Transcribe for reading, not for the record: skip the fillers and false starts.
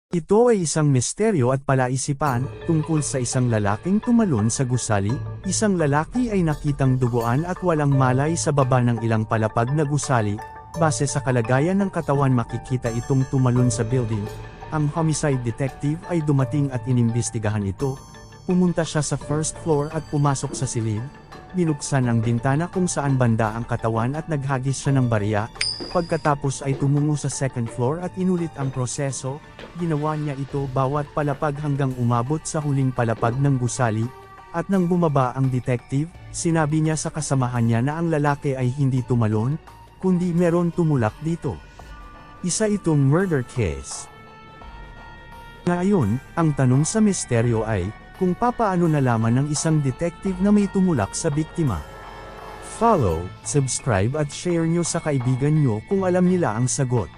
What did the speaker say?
Ito ay isang misteryo at palaisipan, tungkol sa isang lalaking tumalon sa gusali. Isang lalaki ay nakitang duguan at walang malay sa baba ng ilang palapag na gusali. Base sa kalagayan ng katawan makikita itong tumalon sa building. Ang homicide detective ay dumating at inimbestigahan ito. Pumunta siya sa first floor at pumasok sa silid. Binuksan ang bintana kung saan banda ang katawan at naghagis siya ng barya. Pagkatapos ay tumungo sa second floor at inulit ang proseso. Ginawa niya ito bawat palapag hanggang umabot sa huling palapag ng gusali. At nang bumaba ang detective, sinabi niya sa kasamahan niya na ang lalaki ay hindi tumalon, kundi meron tumulak dito. Isa itong murder case. Ngayon, ang tanong sa misteryo ay, kung papaano nalaman ng isang detective na may tumulak sa biktima. Follow, subscribe at share nyo sa kaibigan nyo kung alam nila ang sagot.